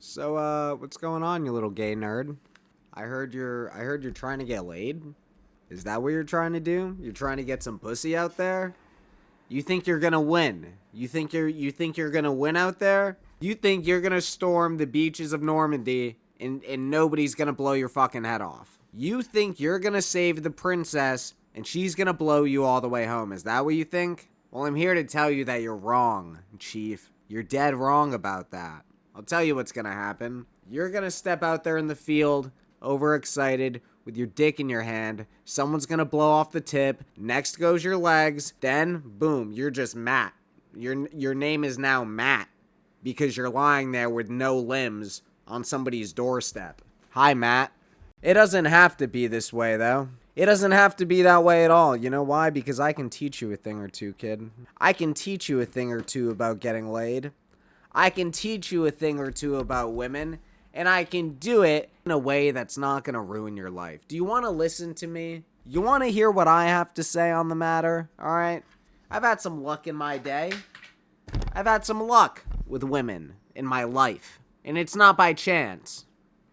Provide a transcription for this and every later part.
So, what's going on, you little gay nerd? I heard you're trying to get laid. Is that what you're trying to do? You're trying to get some pussy out there? You think you're gonna win? You think you're gonna win out there? You think you're gonna storm the beaches of Normandy and nobody's gonna blow your fucking head off? You think you're gonna save the princess and she's gonna blow you all the way home? Is that what you think? Well, I'm here to tell you that you're wrong, Chief. You're dead wrong about that. I'll tell you what's gonna happen. You're gonna step out there in the field, overexcited, with your dick in your hand. Someone's gonna blow off the tip. Next goes your legs. Then, boom, you're just Matt. Your name is now Matt because you're lying there with no limbs on somebody's doorstep. Hi, Matt. It doesn't have to be this way, though. It doesn't have to be that way at all. You know why? Because I can teach you a thing or two, kid. I can teach you a thing or two about getting laid. I can teach you a thing or two about women, and I can do it in a way that's not going to ruin your life. Do you want to listen to me? You want to hear what I have to say on the matter? All right? I've had some luck in my day. I've had some luck with women in my life, and it's not by chance,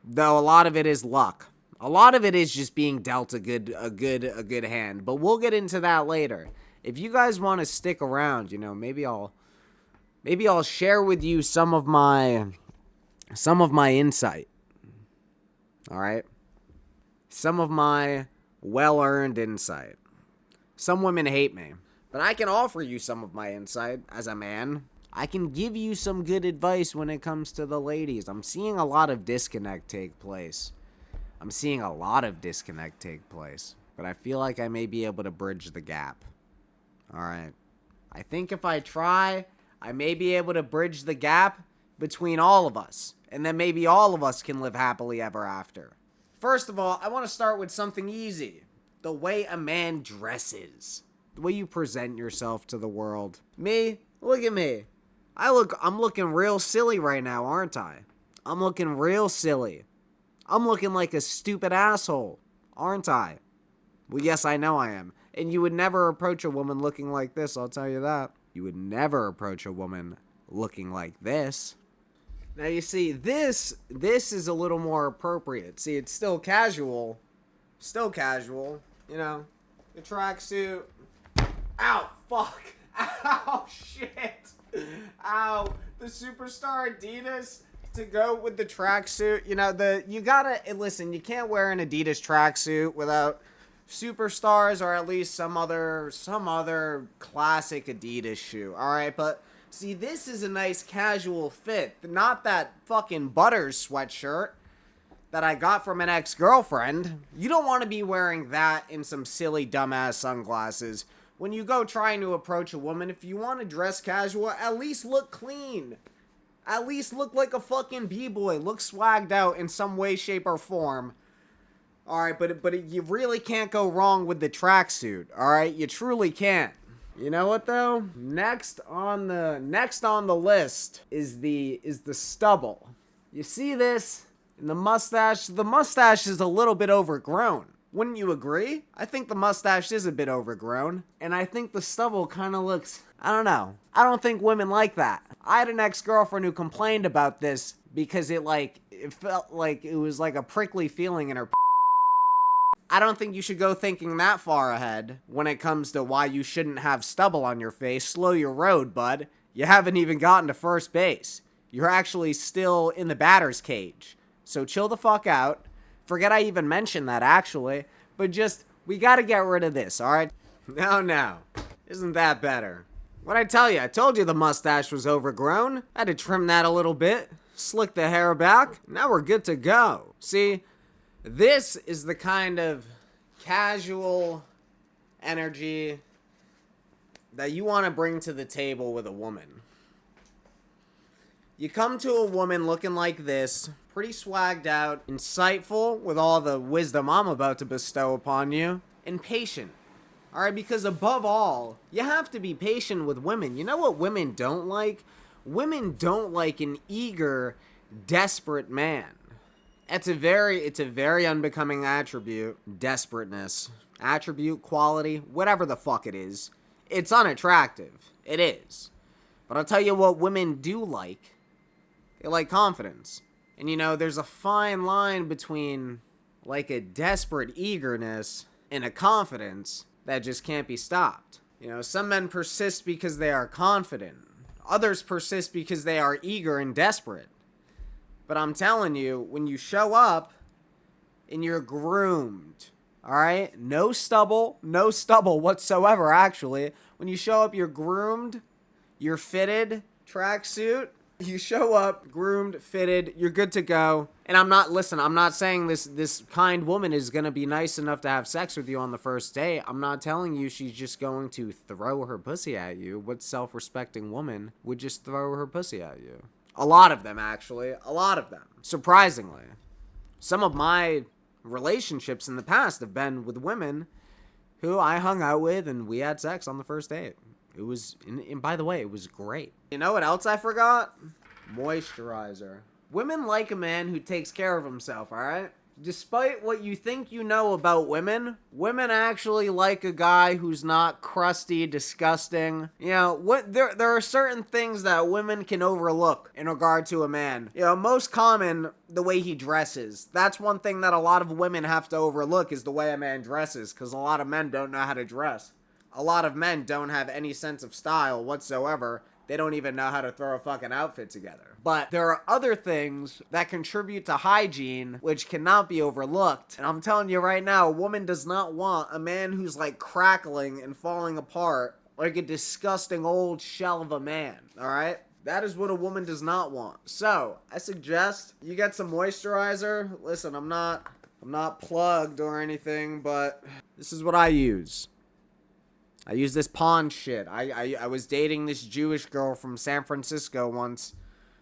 though a lot of it is luck. A lot of it is just being dealt a good hand, but we'll get into that later. If you guys want to stick around, maybe I'll share with you some of my insight. All right? Some of my well-earned insight. Some women hate me, but I can offer you some of my insight as a man. I can give you some good advice when it comes to the ladies. I'm seeing a lot of disconnect take place. But I feel like I may be able to bridge the gap. All right. I think if I try, I may be able to bridge the gap between all of us. And then maybe all of us can live happily ever after. First of all, I want to start with something easy. The way a man dresses. The way you present yourself to the world. Me? Look at me. I'm looking real silly right now, aren't I? I'm looking real silly. I'm looking like a stupid asshole, aren't I? Well, yes, I know I am. And you would never approach a woman looking like this, I'll tell you that. You would never approach a woman looking like this. Now, you see, this is a little more appropriate. See, it's still casual. The tracksuit. Ow, fuck. Ow, shit. Ow, the Superstar Adidas to go with the tracksuit. Listen, you can't wear an Adidas tracksuit without Superstars or at least some other classic Adidas shoe. All right, but see, this is a nice casual fit, not that fucking Butters sweatshirt that I got from an ex-girlfriend. You don't want to be wearing that and some silly dumbass sunglasses when you go trying to approach a woman. If you want to dress casual, at least look clean. At least look like a fucking b-boy. Look swagged out in some way, shape, or form. Alright, but you really can't go wrong with the tracksuit. Alright, you truly can't. You know what though? Next on the list is the stubble. You see this? And the mustache? The mustache is a little bit overgrown. Wouldn't you agree? I think the mustache is a bit overgrown. And I think the stubble kind of looks, I don't know. I don't think women like that. I had an ex-girlfriend who complained about this because it felt like it was like a prickly feeling in her. I don't think you should go thinking that far ahead when it comes to why you shouldn't have stubble on your face. Slow your road, bud. You haven't even gotten to first base. You're actually still in the batter's cage. So chill the fuck out. Forget I even mentioned that, actually. But we gotta get rid of this, alright? Now. Isn't that better? What'd I tell you? I told you the mustache was overgrown. I had to trim that a little bit. Slick the hair back. Now we're good to go. See, this is the kind of casual energy that you want to bring to the table with a woman. You come to a woman looking like this, pretty swagged out, insightful with all the wisdom I'm about to bestow upon you, and patient. Alright, because above all, you have to be patient with women. You know what women don't like? Women don't like an eager, desperate man. It's a very unbecoming attribute. Desperateness. Attribute, quality, whatever the fuck it is. It's unattractive. It is. But I'll tell you what women do like. They like confidence. And there's a fine line between like a desperate eagerness and a confidence that just can't be stopped. Some men persist because they are confident. Others persist because they are eager and desperate. But I'm telling you, when you show up and you're groomed, all right? No stubble whatsoever, actually. When you show up, you're groomed, you're fitted, tracksuit. You show up, groomed, fitted, you're good to go. And I'm not saying this kind woman is going to be nice enough to have sex with you on the first date. I'm not telling you she's just going to throw her pussy at you. What self-respecting woman would just throw her pussy at you? A lot of them, actually. A lot of them. Surprisingly. Some of my relationships in the past have been with women who I hung out with and we had sex on the first date. It was, and by the way, it was great. You know what else I forgot? Moisturizer. Women like a man who takes care of himself, alright? Despite what you think you know about women actually like a guy who's not crusty, disgusting. There are certain things that women can overlook in regard to a man. Most common, the way he dresses. That's one thing that a lot of women have to overlook is the way a man dresses, because a lot of men don't know how to dress. A lot of men don't have any sense of style whatsoever. They don't even know how to throw a fucking outfit together. But there are other things that contribute to hygiene which cannot be overlooked. And I'm telling you right now, a woman does not want a man who's like crackling and falling apart like a disgusting old shell of a man. Alright? That is what a woman does not want. So, I suggest you get some moisturizer. Listen, I'm not plugged or anything, but this is what I use. I use this Pond shit. I was dating this Jewish girl from San Francisco once,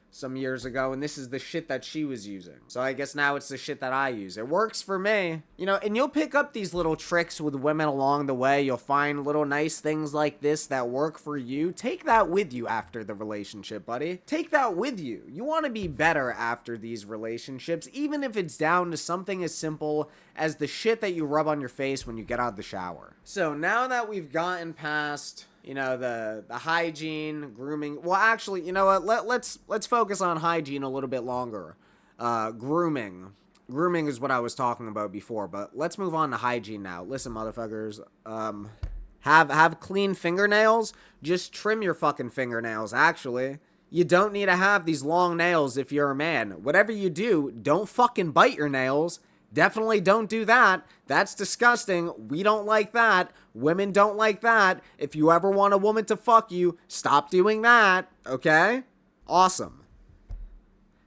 some years ago, and this is the shit that she was using. So I guess now it's the shit that I use. It works for me. And you'll pick up these little tricks with women along the way. You'll find little nice things like this that work for you. Take that with you after the relationship, buddy. Take that with you. You want to be better after these relationships, even if it's down to something as simple as the shit that you rub on your face when you get out of the shower. So now that we've gotten past the hygiene, grooming. Well, actually, you know what? Let's focus on hygiene a little bit longer. Grooming. Grooming is what I was talking about before, but let's move on to hygiene now. Listen, motherfuckers. Have clean fingernails. Just trim your fucking fingernails, actually. You don't need to have these long nails if you're a man. Whatever you do, don't fucking bite your nails. Definitely don't do that. That's disgusting. We don't like that. Women don't like that. If you ever want a woman to fuck you, stop doing that. Okay? Awesome.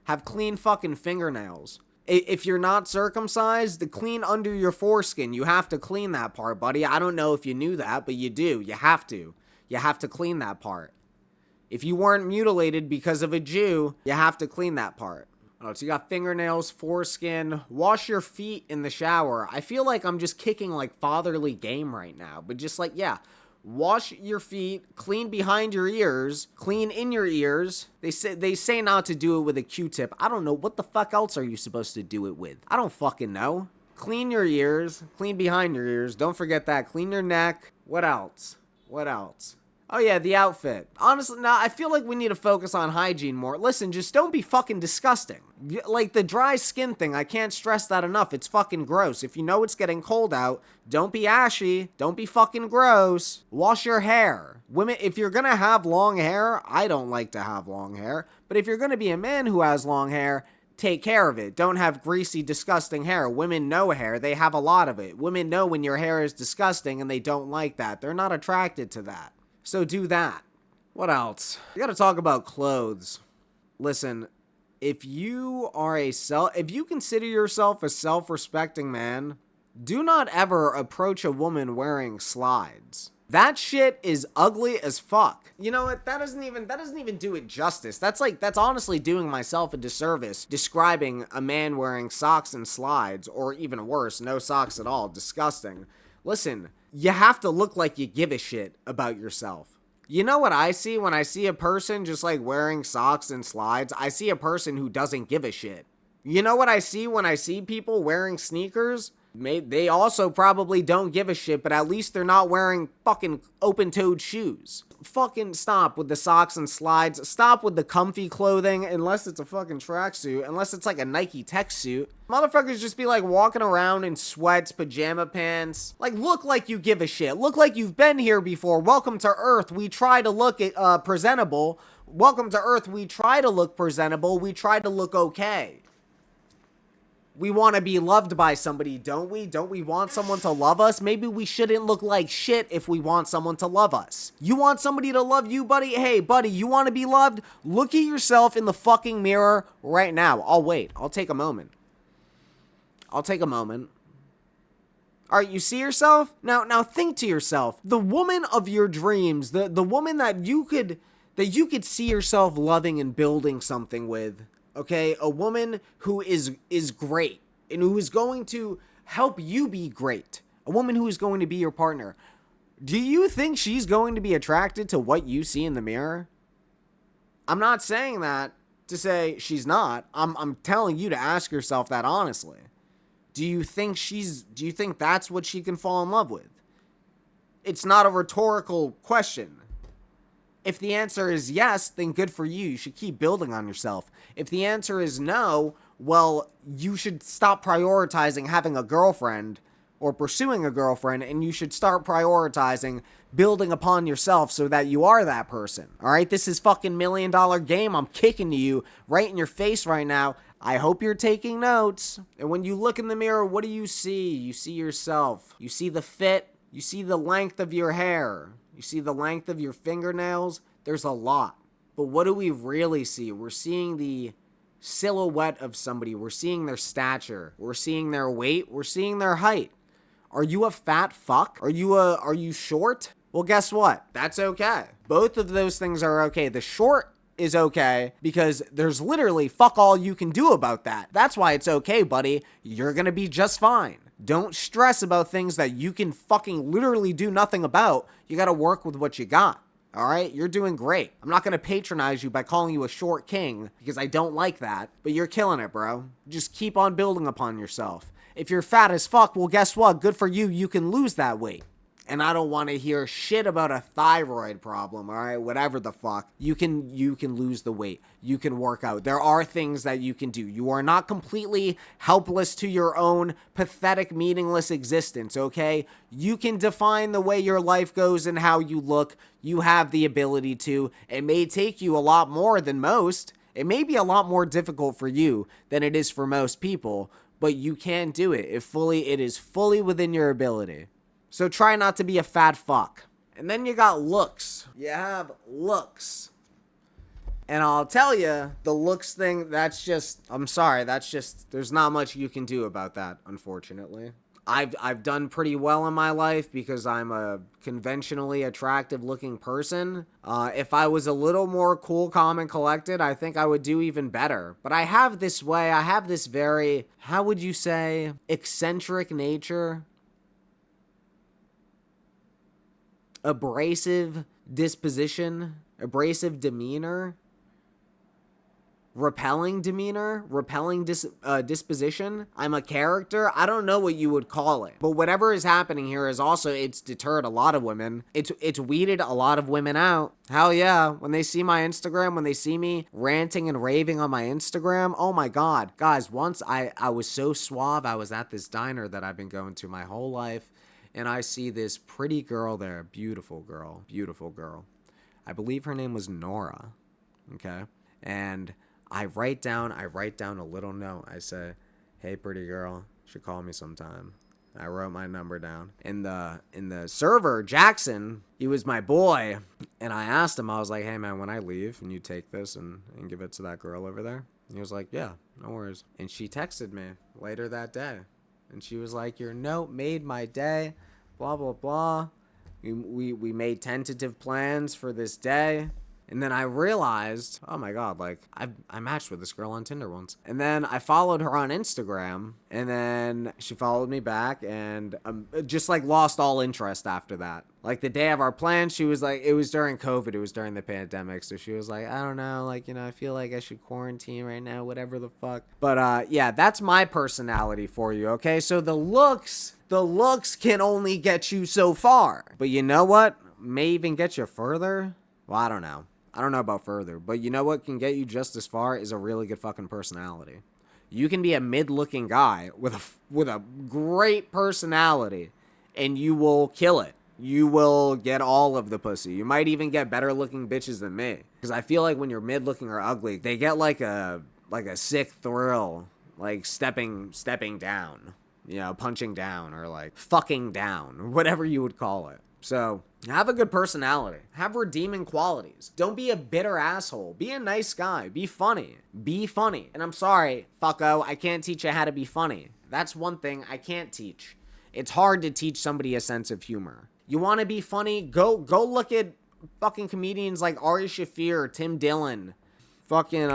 Have clean fucking fingernails. If you're not circumcised, the clean under your foreskin. You have to clean that part, buddy. I don't know if you knew that, but you do. You have to. You have to clean that part. If you weren't mutilated because of a Jew, you have to clean that part. So you got fingernails, foreskin, wash your feet in the shower. I feel like I'm just kicking like fatherly game right now, but just like, yeah, wash your feet, clean behind your ears, clean in your ears. They say not to do it with a Q-tip. I don't know. What the fuck else are you supposed to do it with? I don't fucking know. Clean your ears, clean behind your ears. Don't forget that. Clean your neck. What else? Oh yeah, the outfit. Honestly, now I feel like we need to focus on hygiene more. Listen, just don't be fucking disgusting. Like the dry skin thing, I can't stress that enough. It's fucking gross. If you know it's getting cold out, don't be ashy. Don't be fucking gross. Wash your hair. Women, if you're gonna have long hair, I don't like to have long hair, but if you're gonna be a man who has long hair, take care of it. Don't have greasy, disgusting hair. Women know hair. They have a lot of it. Women know when your hair is disgusting and they don't like that. They're not attracted to that. So do that. What else? We gotta talk about clothes. Listen, if you consider yourself a self-respecting man, do not ever approach a woman wearing slides. That shit is ugly as fuck. You know what? That doesn't even do it justice. That's honestly doing myself a disservice describing a man wearing socks and slides, or even worse, no socks at all. Disgusting. Listen, you have to look like you give a shit about yourself. You know what I see when I see a person just like wearing socks and slides? I see a person who doesn't give a shit. You know what I see when I see people wearing sneakers? They also probably don't give a shit, but at least they're not wearing fucking open-toed shoes. Fucking stop with the socks and slides. Stop with the comfy clothing, unless it's a fucking tracksuit, unless it's like a Nike tech suit. Motherfuckers just be like walking around in sweats, pajama pants. Like, look like you give a shit. Look like you've been here before. Welcome to Earth. We try to look presentable. Welcome to Earth. We try to look presentable. We try to look okay. We want to be loved by somebody, don't we? Don't we want someone to love us? Maybe we shouldn't look like shit if we want someone to love us. You want somebody to love you, buddy? Hey, buddy, you want to be loved? Look at yourself in the fucking mirror right now. I'll wait. I'll take a moment. All right, you see yourself? Now think to yourself. The woman of your dreams, the woman that you could see yourself loving and building something with. Okay, a woman who is great and who is going to help you be great. A woman who is going to be your partner. Do you think she's going to be attracted to what you see in the mirror? I'm not saying that to say she's not. I'm telling you to ask yourself that honestly. Do you think that's what she can fall in love with? It's not a rhetorical question. If the answer is yes, then good for you. You should keep building on yourself. If the answer is no, well, you should stop prioritizing having a girlfriend or pursuing a girlfriend, and you should start prioritizing building upon yourself so that you are that person. All right, this is fucking $1 million game. I'm kicking to you right in your face right now. I hope you're taking notes. And when you look in the mirror, what do you see? You see yourself. You see the fit. You see the length of your hair. You see the length of your fingernails? There's a lot. But what do we really see? We're seeing the silhouette of somebody. We're seeing their stature. We're seeing their weight. We're seeing their height. Are you a fat fuck? Are you short? Well, guess what? That's okay. Both of those things are okay. The short is okay because there's literally fuck all you can do about that. That's why it's okay, buddy. You're gonna be just fine. Don't stress about things that you can fucking literally do nothing about. You gotta work with what you got. All right? You're doing great. I'm not gonna patronize you by calling you a short king because I don't like that, but you're killing it, bro. Just keep on building upon yourself. If you're fat as fuck, well, guess what? Good for you. You can lose that weight. And I don't want to hear shit about a thyroid problem, all right? Whatever the fuck. You can lose the weight. You can work out. There are things that you can do. You are not completely helpless to your own pathetic, meaningless existence, okay? You can define the way your life goes and how you look. You have the ability to. It may take you a lot more than most. It may be a lot more difficult for you than it is for most people, but you can do it. It is fully within your ability. So try not to be a fat fuck. And then you got looks. You have looks. And I'll tell you, the looks thing, there's not much you can do about that, unfortunately. I've done pretty well in my life because I'm a conventionally attractive looking person. If I was a little more cool, calm, and collected, I think I would do even better. But I have this very, how would you say, eccentric nature. Abrasive disposition, abrasive demeanor, repelling demeanor, repelling disposition. I'm a character. I don't know what you would call it, but whatever is happening here is also, it's deterred a lot of women. It's weeded a lot of women out. Hell yeah. When they see my Instagram, when they see me ranting and raving on my Instagram, oh my God. Guys, once I was so suave. I was at this diner that I've been going to my whole life. And I see this pretty girl there, beautiful girl. I believe her name was Nora, okay? And I write down a little note. I say, hey, pretty girl, you should call me sometime. I wrote my number down. In the server, Jackson, he was my boy. And I asked him, I was like, hey, man, when I leave, can you take this and give it to that girl over there? And he was like, yeah, no worries. And she texted me later that day. And she was like, your note made my day, blah, blah, blah. We made tentative plans for this day. And then I realized, oh my God, like I matched with this girl on Tinder once. And then I followed her on Instagram, and then she followed me back, and just like lost all interest after that. Like the day of our plan, she was like, it was during COVID, it was during the pandemic. So she was like, I don't know, like, you know, I feel like I should quarantine right now, whatever the fuck. But yeah, that's my personality for you, okay? So the looks can only get you so far. But you know what? May even get you further. Well, I don't know. I don't know about further, but you know what can get you just as far is a really good fucking personality. You can be a mid-looking guy with a great personality, and you will kill it. You will get all of the pussy. You might even get better looking bitches than me. Because I feel like when you're mid-looking or ugly, they get like a sick thrill, like stepping down, you know, punching down, or like fucking down, or whatever you would call it. So, have a good personality. Have redeeming qualities. Don't be a bitter asshole. Be a nice guy. Be funny. Be funny. And I'm sorry, fucko, I can't teach you how to be funny. That's one thing I can't teach. It's hard to teach somebody a sense of humor. You want to be funny? Go look at fucking comedians like Ari Shaffir, Tim Dillon, fucking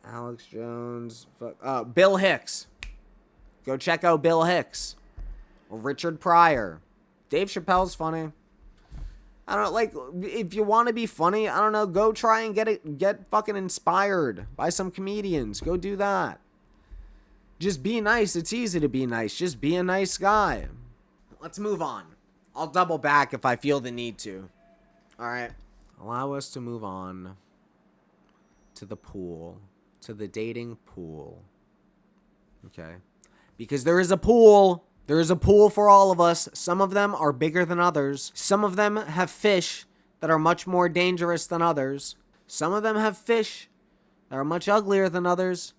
Alex Jones, Bill Hicks. Go check out Bill Hicks. Or Richard Pryor. Dave Chappelle's funny. I don't know, like, if you want to be funny, I don't know, go try and get fucking inspired by some comedians. Go do that. Just be nice. It's easy to be nice. Just be a nice guy. Let's move on. I'll double back if I feel the need to. All right. Allow us to move on to the pool, to the dating pool. Okay. Because there is a pool. There is a pool for all of us. Some of them are bigger than others. Some of them have fish that are much more dangerous than others. Some of them have fish that are much uglier than others.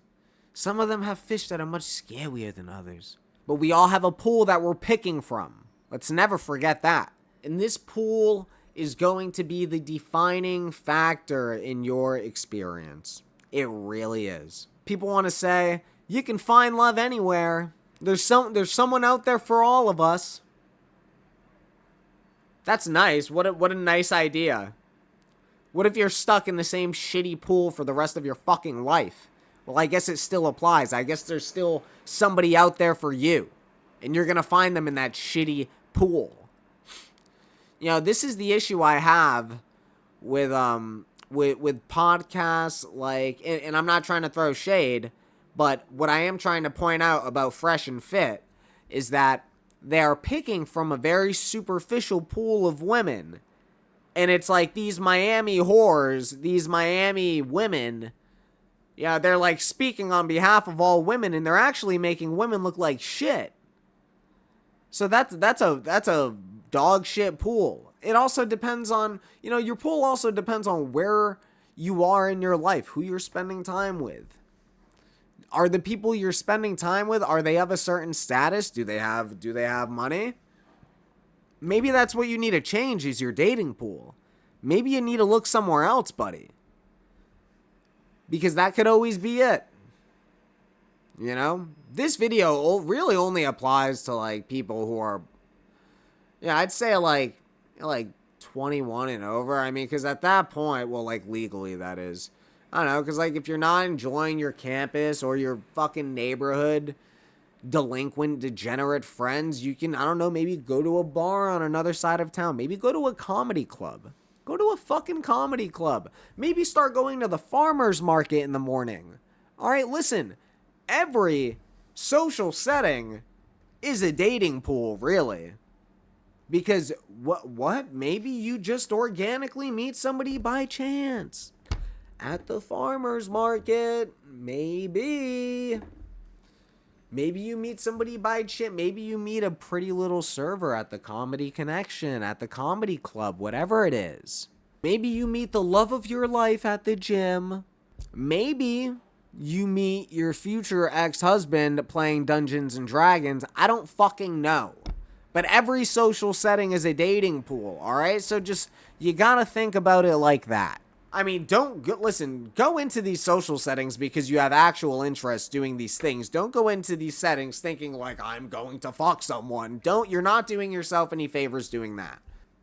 Some of them have fish that are much scarier than others. But we all have a pool that we're picking from. Let's never forget that. And this pool is going to be the defining factor in your experience. It really is. People want to say, you can find love anywhere. There's someone out there for all of us. That's nice. What a nice idea. What if you're stuck in the same shitty pool for the rest of your fucking life? Well, I guess it still applies. I guess there's still somebody out there for you. And you're going to find them in that shitty pool. You know, this is the issue I have with podcasts like, and I'm not trying to throw shade, but what I am trying to point out about Fresh and Fit is that they are picking from a very superficial pool of women. And it's like these Miami whores, these Miami women, yeah, they're like speaking on behalf of all women, and they're actually making women look like shit. So that's a dog shit pool. It also depends on, you know, your pool also depends on where you are in your life, who you're spending time with. Are the people you're spending time with, are they of a certain status? Do they have money? Maybe that's what you need to change is your dating pool. Maybe you need to look somewhere else, buddy. Because that could always be it. You know? This video really only applies to like people who are, yeah, I'd say like 21 and over. I mean, because at that point, well, like legally that is. I don't know, because like if you're not enjoying your campus or your fucking neighborhood, delinquent, degenerate friends, you can, I don't know, maybe go to a bar on another side of town. Maybe go to a comedy club. Go to a fucking comedy club. Maybe start going to the farmer's market in the morning. All right, listen, every social setting is a dating pool, really. Because what? Maybe you just organically meet somebody by chance. At the farmer's market, maybe you meet somebody by chance. Maybe you meet a pretty little server at the Comedy Connection, at the comedy club, whatever it is. Maybe you meet the love of your life at the gym. Maybe you meet your future ex-husband playing Dungeons and Dragons. I don't fucking know. But every social setting is a dating pool, all right? So just, you gotta think about it like that. I mean, go into these social settings because you have actual interest doing these things. Don't go into these settings thinking like, I'm going to fuck someone. You're not doing yourself any favors doing that.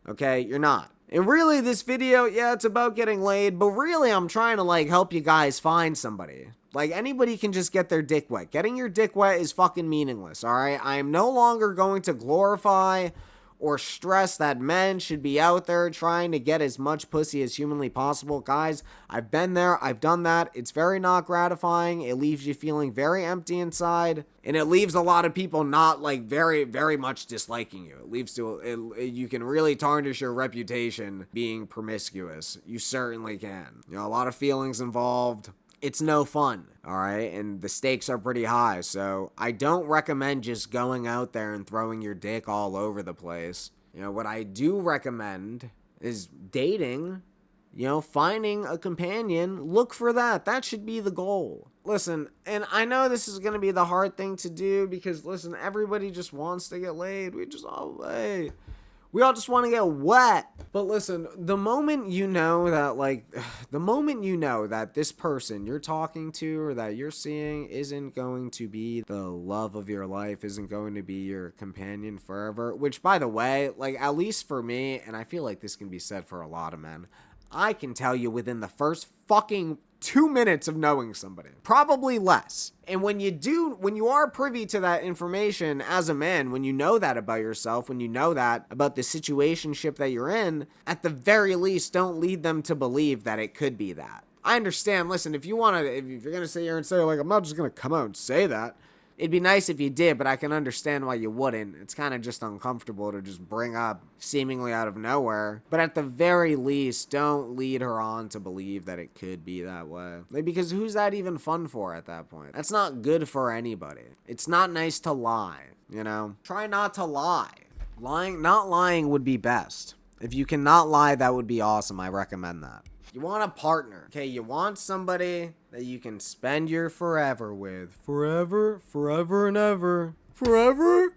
Okay? You're not. And really, this video, yeah, it's about getting laid, but really, I'm trying to, like, help you guys find somebody. Like, anybody can just get their dick wet. Getting your dick wet is fucking meaningless, alright? I am no longer going to glorify or stress that men should be out there trying to get as much pussy as humanly possible. Guys, I've been there. I've done that. It's very not gratifying. It leaves you feeling very empty inside. And it leaves a lot of people not, like, very, very much disliking you. It leaves you can really tarnish your reputation being promiscuous. You certainly can. You know, a lot of feelings involved. It's no fun, all right? And the stakes are pretty high, so I don't recommend just going out there and throwing your dick all over the place. You know, what I do recommend is dating, you know, finding a companion. Look for that. That should be the goal. Listen, and I know this is going to be the hard thing to do because, listen, everybody just wants to get laid. We all just want to get wet. But listen, the moment you know that this person you're talking to or that you're seeing isn't going to be the love of your life, isn't going to be your companion forever, which, by the way, like, at least for me, and I feel like this can be said for a lot of men, I can tell you within the first fucking 2 minutes of knowing somebody, probably less. And when you are privy to that information as a man, when you know that about yourself, when you know that about the situationship that you're in, at the very least, don't lead them to believe that it could be that. I understand. Listen, if you're gonna sit here and say, like, I'm not just gonna come out and say that. It'd be nice if you did, but I can understand why you wouldn't. It's kind of just uncomfortable to just bring up seemingly out of nowhere. But at the very least, don't lead her on to believe that it could be that way. Like, because who's that even fun for at that point? That's not good for anybody. It's not nice to lie, you know? Try not to lie. Not lying would be best. If you cannot lie, that would be awesome. I recommend that. You want a partner, okay? You want somebody that you can spend your forever with. Forever and ever. Forever?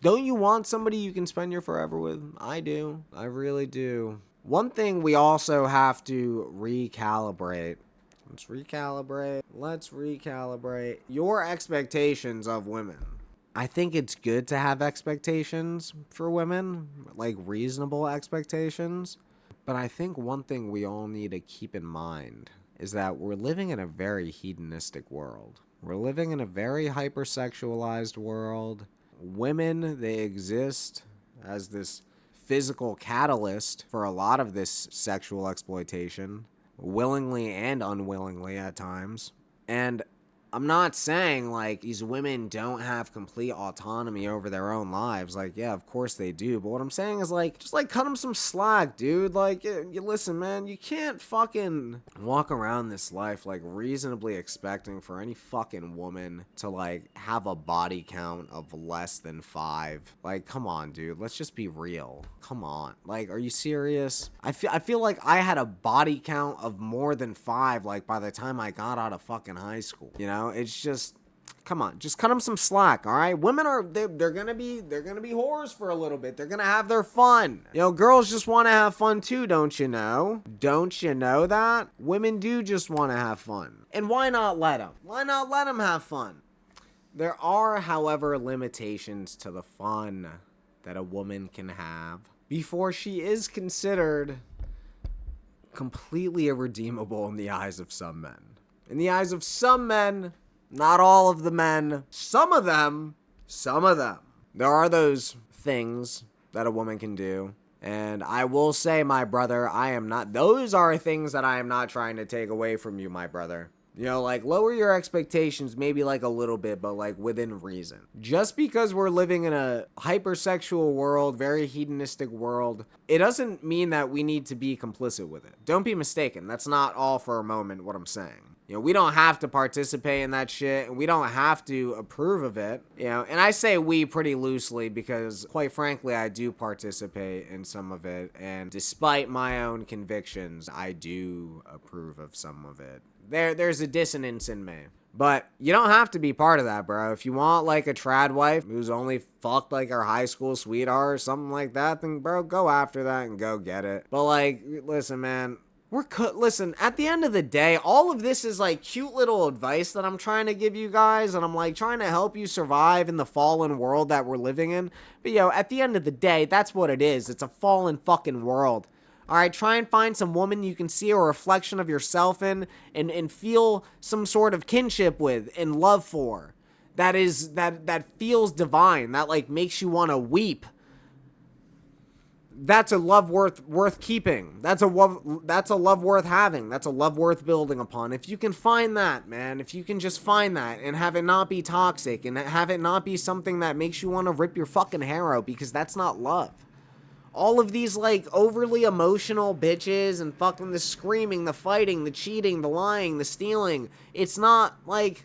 Don't you want somebody you can spend your forever with? I do. I really do. One thing we also have to recalibrate. Let's recalibrate your expectations of women. I think it's good to have expectations for women, like reasonable expectations. But I think one thing we all need to keep in mind is that we're living in a very hedonistic world. We're living in a very hypersexualized world. Women, they exist as this physical catalyst for a lot of this sexual exploitation, willingly and unwillingly at times. And I'm not saying, like, these women don't have complete autonomy over their own lives. Like, yeah, of course they do. But what I'm saying is, like, just, like, cut them some slack, dude. Like, you listen, man, you can't fucking walk around this life, like, reasonably expecting for any fucking woman to, like, have a body count of less than 5. Like, come on, dude. Let's just be real. Come on. Like, are you serious? I feel like I had a body count of more than 5, like, by the time I got out of fucking high school, you know? It's just, come on, just cut them some slack, all right? Women they're gonna be whores for a little bit. They're gonna have their fun. You know, girls just want to have fun too, don't you know? Don't you know that? Women do just want to have fun. And why not let them? Why not let them have fun? There are, however, limitations to the fun that a woman can have before she is considered completely irredeemable in the eyes of some men. In the eyes of some men, not all of the men, some of them. There are those things that a woman can do. And I will say, my brother, those are things that I am not trying to take away from you, my brother. You know, like, lower your expectations maybe, like, a little bit, but, like, within reason. Just because we're living in a hypersexual world, very hedonistic world, it doesn't mean that we need to be complicit with it. Don't be mistaken. That's not all for a moment what I'm saying. You know, we don't have to participate in that shit, and we don't have to approve of it, you know, and I say we pretty loosely because, quite frankly, I do participate in some of it, and despite my own convictions, I do approve of some of it. There's a dissonance in me. But you don't have to be part of that, bro. If you want, like, a trad wife who's only fucked, like, her high school sweetheart or something like that, then, bro, go after that and go get it. But, like, listen, man, listen, at the end of the day, all of this is, like, cute little advice that I'm trying to give you guys, and I'm, like, trying to help you survive in the fallen world that we're living in. But, yo, at the end of the day, that's what it is. It's a fallen fucking world. All right, try and find some woman you can see a reflection of yourself in and feel some sort of kinship with and love for. That feels divine, that like makes you want to weep. That's a love worth keeping. That's a love worth having. That's a love worth building upon. If you can find that, man, if you can just find that and have it not be toxic and have it not be something that makes you want to rip your fucking hair out, because that's not love. All of these like overly emotional bitches and fucking the screaming, the fighting, the cheating, the lying, the stealing. It's not like,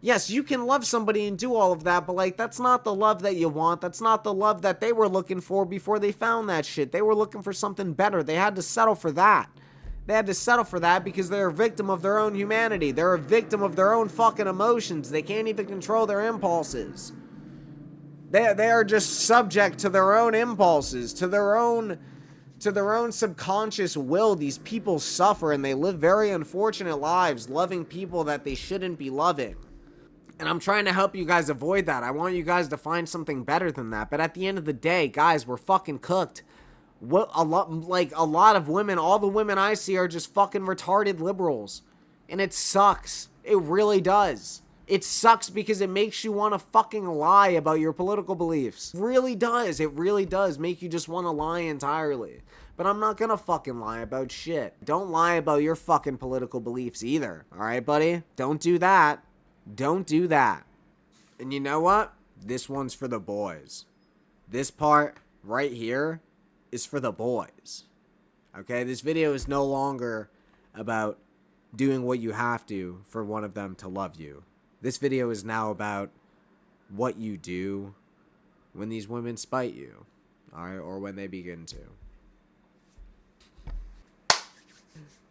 yes, you can love somebody and do all of that, but like that's not the love that you want. That's not the love that they were looking for before they found that shit. They were looking for something better. They had to settle for that. They had to settle for that because they're a victim of their own humanity. They're a victim of their own fucking emotions. They can't even control their impulses. They are just subject to their own impulses, to their own subconscious will. These people suffer and they live very unfortunate lives, loving people that they shouldn't be loving. And I'm trying to help you guys avoid that. I want you guys to find something better than that. But at the end of the day, guys, we're fucking cooked. A lot of women, all the women I see are just fucking retarded liberals. And it sucks. It really does. It sucks because it makes you want to fucking lie about your political beliefs. It really does. It really does make you just want to lie entirely. But I'm not gonna fucking lie about shit. Don't lie about your fucking political beliefs either. Alright, buddy? Don't do that. Don't do that. And you know what? This one's for the boys. This part right here is for the boys. Okay? This video is no longer about doing what you have to for one of them to love you. This video is now about what you do when these women spite you, alright, or when they begin to.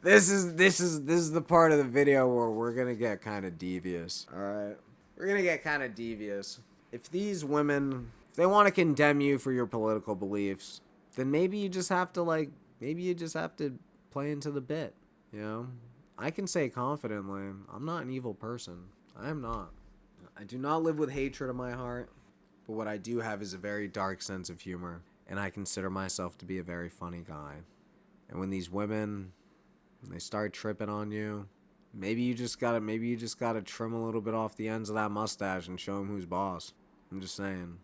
This is the part of the video where we're gonna get kind of devious, alright? We're gonna get kind of devious. If these women, if they want to condemn you for your political beliefs, then maybe you just have to play into the bit, you know? I can say confidently, I'm not an evil person. I am not. I do not live with hatred in my heart, but what I do have is a very dark sense of humor, and I consider myself to be a very funny guy. And when these women, when they start tripping on you, maybe you just gotta trim a little bit off the ends of that mustache and show them who's boss. I'm just saying,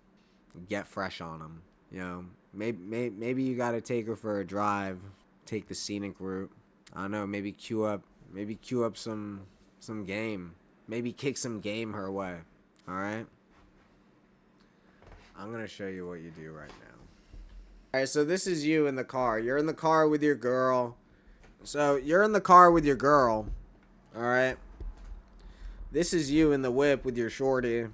get fresh on them. You know, maybe you gotta take her for a drive, take the scenic route. I don't know, maybe queue up some game. Maybe kick some game her way. Alright? I'm gonna show you what you do right now. Alright, so this is you in the car. You're in the car with your girl. So, you're in the car with your girl. Alright? This is you in the whip with your shorty.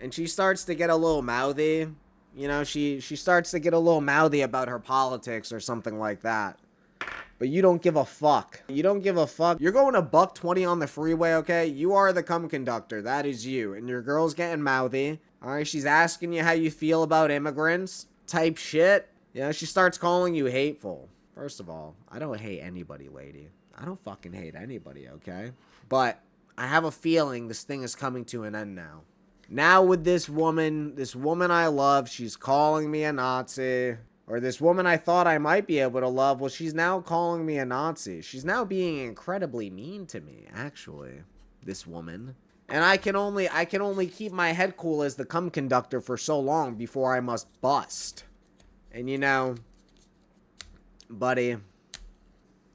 And she starts to get a little mouthy. You know, she starts to get a little mouthy about her politics or something like that. But you don't give a fuck. You don't give a fuck. You're going a $120 on the freeway, okay? You are the cum conductor. That is you. And your girl's getting mouthy. Alright, she's asking you how you feel about immigrants. Type shit. You know, she starts calling you hateful. First of all, I don't hate anybody, lady. I don't fucking hate anybody, okay? But I have a feeling this thing is coming to an end now. Now with this woman I love, she's calling me a Nazi. Or this woman I thought I might be able to love, well, she's now calling me a Nazi. She's now being incredibly mean to me, actually. This woman. And I can only keep my head cool as the cum conductor for so long before I must bust. And you know, buddy,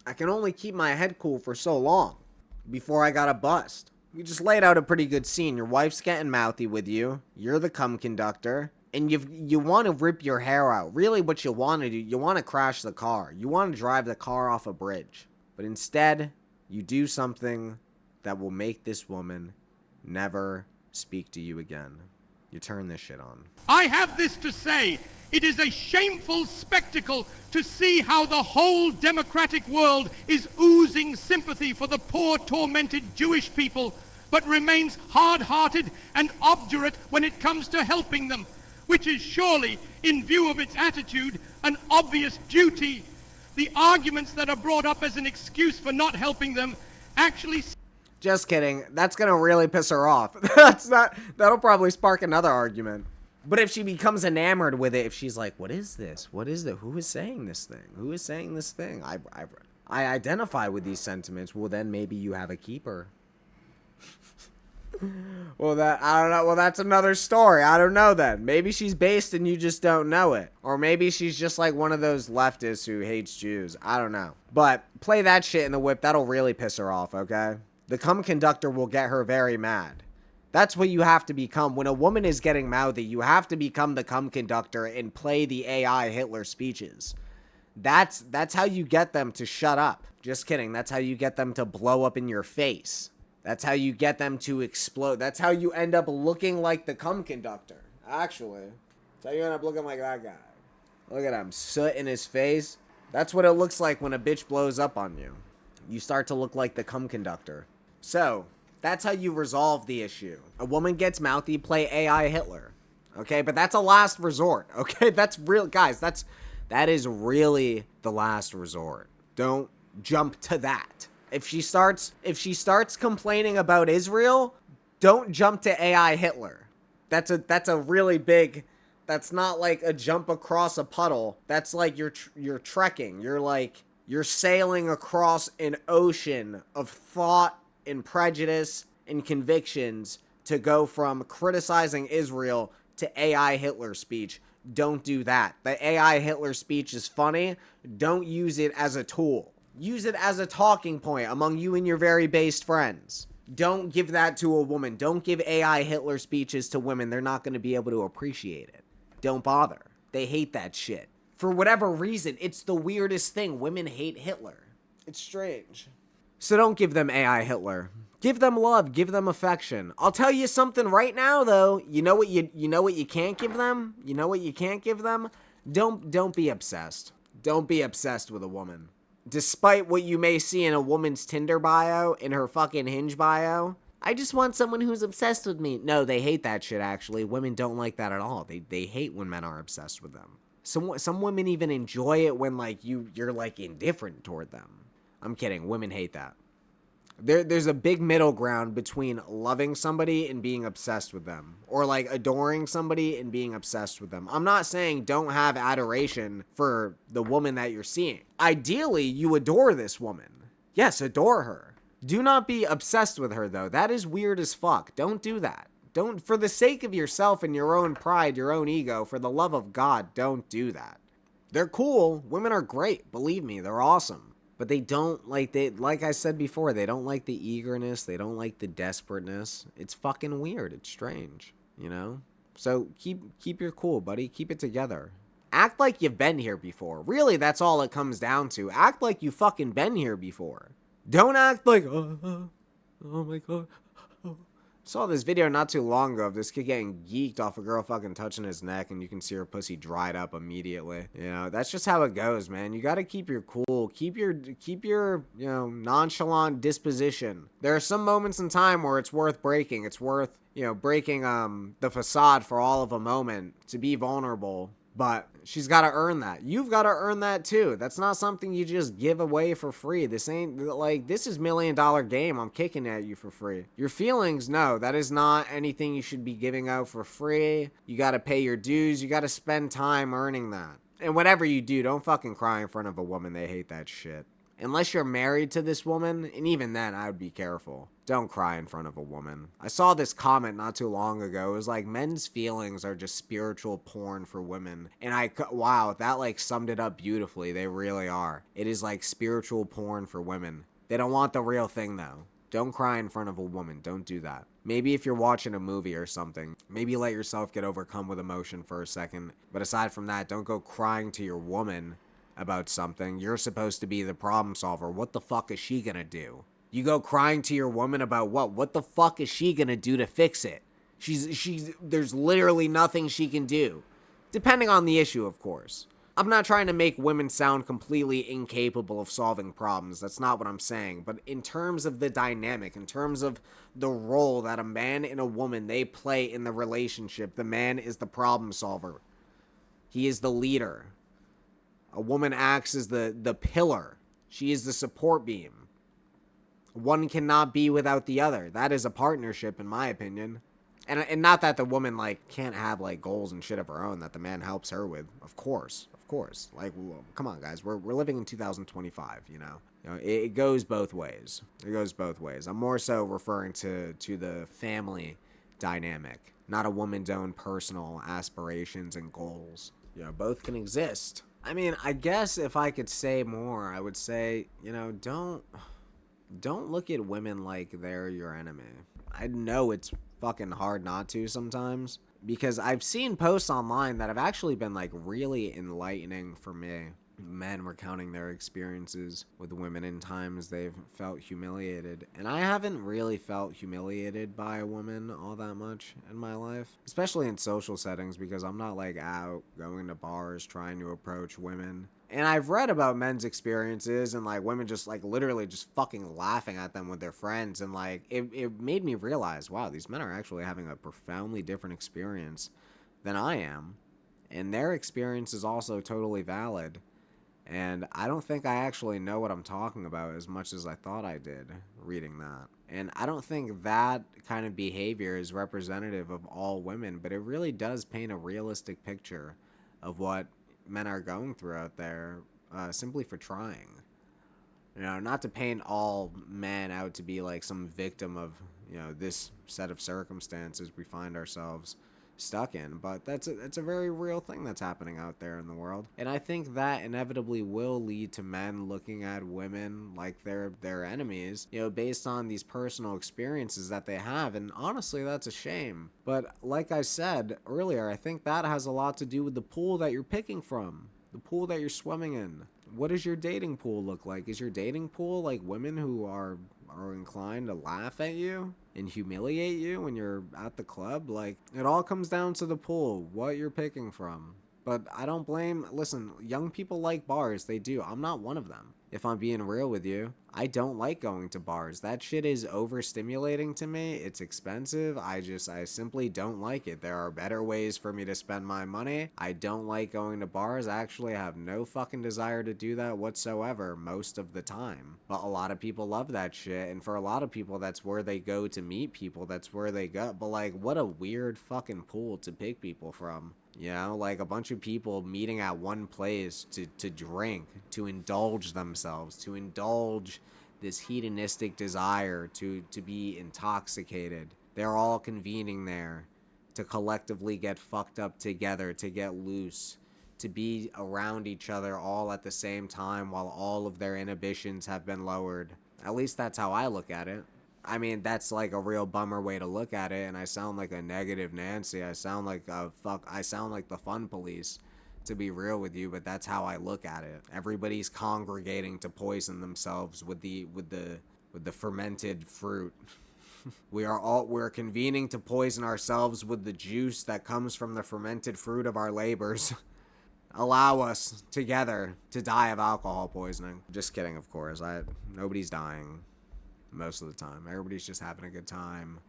I can only keep my head cool for so long before I gotta bust. We just laid out a pretty good scene. Your wife's getting mouthy with you. You're the cum conductor. And you want to rip your hair out. Really what you want to do, you want to crash the car. You want to drive the car off a bridge. But instead, you do something that will make this woman never speak to you again. You turn this shit on. I have this to say. It is a shameful spectacle to see how the whole democratic world is oozing sympathy for the poor, tormented Jewish people, but remains hard-hearted and obdurate when it comes to helping them, which is surely, in view of its attitude, an obvious duty. The arguments that are brought up as an excuse for not helping them actually... Just kidding. That's gonna really piss her off. That'll probably spark another argument. But if she becomes enamored with it, if she's like, what is this? What is that? Who is saying this thing? Who is saying this thing? I identify with these sentiments. Well, then maybe you have a keeper. Well, I don't know. Well, that's another story. I don't know then. Maybe she's based and you just don't know it. Or maybe she's just like one of those leftists who hates Jews. I don't know. But play that shit in the whip. That'll really piss her off, okay? The cum conductor will get her very mad. That's what you have to become. When a woman is getting mouthy, you have to become the cum conductor and play the AI Hitler speeches. That's how you get them to shut up. Just kidding. That's how you get them to blow up in your face. That's how you get them to explode. That's how you end up looking like the cum conductor. Actually, that's how you end up looking like that guy. Look at him, soot in his face. That's what it looks like when a bitch blows up on you. You start to look like the cum conductor. So, that's how you resolve the issue. A woman gets mouthy, play AI Hitler. Okay, but that's a last resort. Okay, that's real, guys. That is really the last resort. Don't jump to that. If she starts complaining about Israel, don't jump to AI Hitler. That's a really big. That's not like a jump across a puddle. That's like you're trekking. You're sailing across an ocean of thought and prejudice and convictions to go from criticizing Israel to AI Hitler speech. Don't do that. The AI Hitler speech is funny. Don't use it as a tool. Use it as a talking point among you and your very based friends. Don't give that to a woman. Don't give AI Hitler speeches to women. They're not going to be able to appreciate it. Don't bother. They hate that shit. For whatever reason, it's the weirdest thing. Women hate Hitler. It's strange. So don't give them AI Hitler. Give them love. Give them affection. I'll tell you something right now, though. You know what you can't give them? You know what you can't give them? Don't be obsessed. Don't be obsessed with a woman. Despite what you may see in a woman's Tinder bio, in her fucking Hinge bio, I just want someone who's obsessed with me. No, they hate that shit, actually. Women don't like that at all. They hate when men are obsessed with them. Some women even enjoy it when, like, you're, like, indifferent toward them. I'm kidding. Women hate that. There's a big middle ground between loving somebody and being obsessed with them. Or, like, adoring somebody and being obsessed with them. I'm not saying don't have adoration for the woman that you're seeing. Ideally, you adore this woman. Yes, adore her. Do not be obsessed with her, though. That is weird as fuck. Don't do that. Don't, for the sake of yourself and your own pride, your own ego, for the love of God, don't do that. They're cool. Women are great. Believe me, they're awesome. But they don't like I said before, they don't like the eagerness. They don't like the desperateness. It's fucking weird. It's strange, you know? So keep your cool, buddy. Keep it together. Act like you've been here before. Really, that's all it comes down to. Act like you fucking been here before. Don't act like, oh my God. Saw this video not too long ago of this kid getting geeked off a girl fucking touching his neck, and you can see her pussy dried up immediately. You know, that's just how it goes, man. You gotta keep your cool, keep your, you know, nonchalant disposition. There are some moments in time where it's worth breaking. It's worth, you know, breaking the facade for all of a moment to be vulnerable. But she's got to earn that. You've got to earn that too. That's not something you just give away for free. This ain't like, this is $1 million game. I'm kicking at you for free. Your feelings, no, that is not anything you should be giving out for free. You got to pay your dues. You got to spend time earning that. And whatever you do, don't fucking cry in front of a woman. They hate that shit. Unless you're married to this woman, and even then, I would be careful. Don't cry in front of a woman. I saw this comment not too long ago. It was like, men's feelings are just spiritual porn for women. And wow, that like summed it up beautifully. They really are. It is like spiritual porn for women. They don't want the real thing though. Don't cry in front of a woman. Don't do that. Maybe if you're watching a movie or something, maybe let yourself get overcome with emotion for a second. But aside from that, don't go crying to your woman about something. You're supposed to be the problem solver. What the fuck is she gonna do? You go crying to your woman about what? What the fuck is she gonna do to fix it? There's literally nothing she can do. Depending on the issue, of course. I'm not trying to make women sound completely incapable of solving problems. That's not what I'm saying. But in terms of the dynamic, in terms of the role that a man and a woman, they play in the relationship, the man is the problem solver. He is the leader. A woman acts as the pillar. She is the support beam. One cannot be without the other. That is a partnership, in my opinion. And not that the woman, like, can't have, like, goals and shit of her own that the man helps her with. Of course. Like, well, come on, guys. We're living in 2025, you know? It goes both ways. It goes both ways. I'm more so referring to the family dynamic, not a woman's own personal aspirations and goals. Both can exist. I mean, I guess if I could say more, I would say, don't look at women like they're your enemy. I know it's fucking hard not to sometimes, because I've seen posts online that have actually been, like, really enlightening for me. Men recounting their experiences with women in times they've felt humiliated. And I haven't really felt humiliated by a woman all that much in my life, especially in social settings, because I'm not, like, out going to bars trying to approach women. And I've read about men's experiences and, like, women just, like, literally just fucking laughing at them with their friends. And, like, it made me realize, wow, these men are actually having a profoundly different experience than I am. And their experience is also totally valid. And I don't think I actually know what I'm talking about as much as I thought I did reading that. And I don't think that kind of behavior is representative of all women, but it really does paint a realistic picture of what men are going through out there simply for trying. Not to paint all men out to be like some victim of, this set of circumstances we find ourselves stuck in, but it's a very real thing that's happening out there in the world. And I think that inevitably will lead to men looking at women like they're their enemies, based on these personal experiences that they have. And honestly, that's a shame. But like I said earlier, I think that has a lot to do with the pool that you're picking from, the pool that you're swimming in. What does your dating pool look like? Is your dating pool like women who are inclined to laugh at you and humiliate you when you're at the club? Like, it all comes down to the pool, what you're picking from. But I don't blame, listen, young people like bars, they do. I'm not one of them. If I'm being real with you, I don't like going to bars. That shit is overstimulating to me. It's expensive. I simply don't like it. There are better ways for me to spend my money. I don't like going to bars. I actually have no fucking desire to do that whatsoever most of the time. But a lot of people love that shit. And for a lot of people, that's where they go to meet people. That's where they go. But, like, what a weird fucking pool to pick people from. Like a bunch of people meeting at one place to drink, to indulge themselves, to indulge this hedonistic desire to be intoxicated. They're all convening there to collectively get fucked up together, to get loose, to be around each other all at the same time while all of their inhibitions have been lowered. At least that's how I look at it. I mean, that's like a real bummer way to look at it, and I sound like a negative Nancy. I sound like I sound like the fun police, to be real with you, but that's how I look at it. Everybody's congregating to poison themselves with the fermented fruit. We're convening to poison ourselves with the juice that comes from the fermented fruit of our labors. Allow us together to die of alcohol poisoning. Just kidding, of course. Nobody's dying. Most of the time, everybody's just having a good time,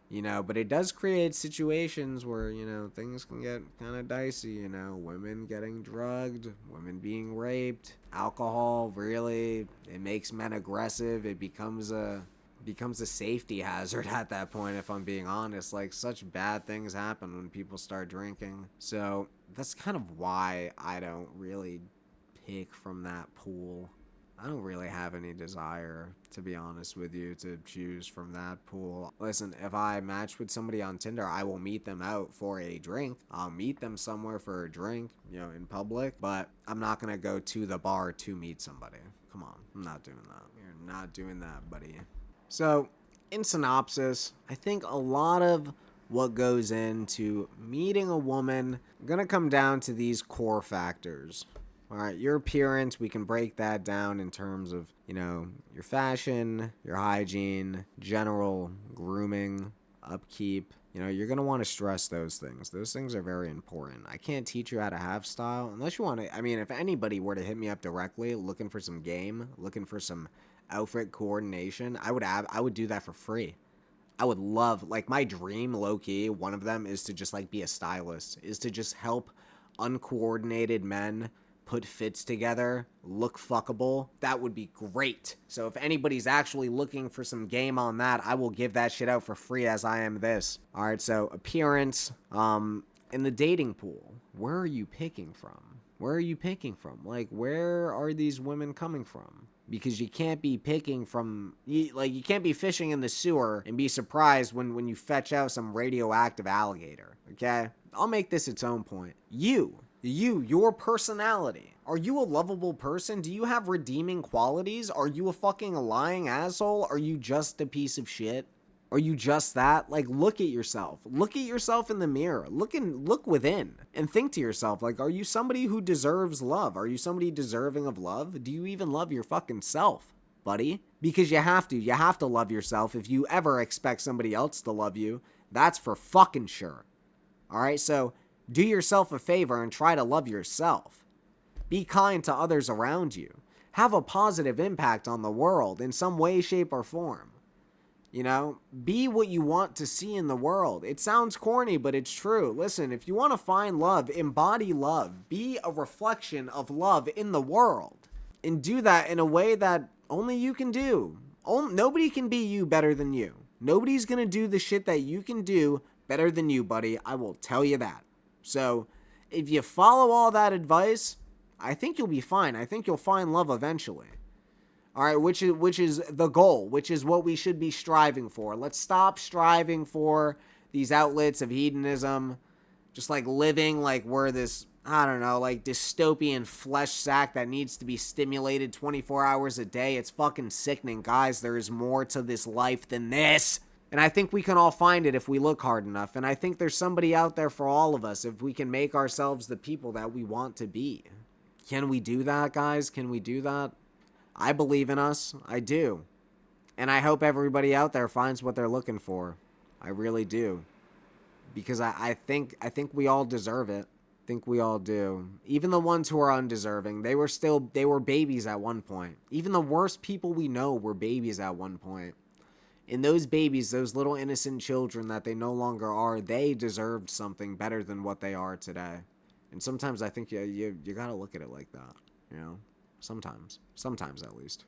but it does create situations where, things can get kind of dicey, women getting drugged, women being raped, alcohol, really, it makes men aggressive. It becomes a safety hazard at that point, if I'm being honest. Like, such bad things happen when people start drinking. So that's kind of why I don't really pick from that pool. I don't really have any desire, to be honest with you, to choose from that pool. Listen, if I match with somebody on Tinder, I will meet them out for a drink. I'll meet them somewhere for a drink, in public, but I'm not going to go to the bar to meet somebody. Come on, I'm not doing that. You're not doing that, buddy. So, in synopsis, I think a lot of what goes into meeting a woman gonna come down to these core factors. All right, your appearance, we can break that down in terms of, your fashion, your hygiene, general grooming, upkeep. You're going to want to stress those things. Those things are very important. I can't teach you how to have style unless you want to. I mean, if anybody were to hit me up directly looking for some game, looking for some outfit coordination, I would do that for free. I would love, like, my dream, low-key, one of them is to just, like, be a stylist, is to just help uncoordinated men put fits together, look fuckable, that would be great. So if anybody's actually looking for some game on that, I will give that shit out for free as I am this. Alright, so appearance, in the dating pool, where are you picking from? Where are you picking from? Like, where are these women coming from? Because you can't be picking from, you can't be fishing in the sewer and be surprised when you fetch out some radioactive alligator, okay? I'll make this its own point. Your personality. Are you a lovable person? Do you have redeeming qualities? Are you a fucking lying asshole? Are you just a piece of shit? Are you just that? Like, look at yourself. Look at yourself in the mirror. Look within and think to yourself, like, are you somebody who deserves love? Are you somebody deserving of love? Do you even love your fucking self, buddy? Because you have to. You have to love yourself if you ever expect somebody else to love you. That's for fucking sure. All right, so do yourself a favor and try to love yourself. Be kind to others around you. Have a positive impact on the world in some way, shape, or form. You know, be what you want to see in the world. It sounds corny, but it's true. Listen, if you want to find love, embody love. Be a reflection of love in the world. And do that in a way that only you can do. Nobody can be you better than you. Nobody's going to do the shit that you can do better than you, buddy. I will tell you that. So, if you follow all that advice, I think you'll be fine. I think you'll find love eventually. All right, which is the goal, which is what we should be striving for. Let's stop striving for these outlets of hedonism, just like living like we're this, I don't know, like dystopian flesh sack that needs to be stimulated 24 hours a day. It's fucking sickening, guys. There is more to this life than this. And I think we can all find it if we look hard enough. And I think there's somebody out there for all of us if we can make ourselves the people that we want to be. Can we do that, guys? Can we do that? I believe in us. I do. And I hope everybody out there finds what they're looking for. I really do. Because I think we all deserve it. I think we all do. Even the ones who are undeserving, they were babies at one point. Even the worst people we know were babies at one point. And those babies, those little innocent children that they no longer are, they deserved something better than what they are today. And sometimes I think you gotta look at it like that, you know? Sometimes at least.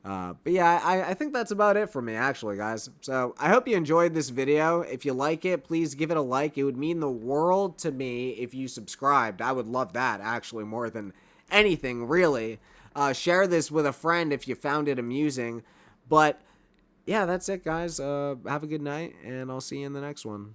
But yeah, I think that's about it for me, actually, guys. So I hope you enjoyed this video. If you like it, please give it a like. It would mean the world to me if you subscribed. I would love that, actually, more than anything, really. Share this with a friend if you found it amusing. But yeah, that's it, guys. Have a good night, and I'll see you in the next one.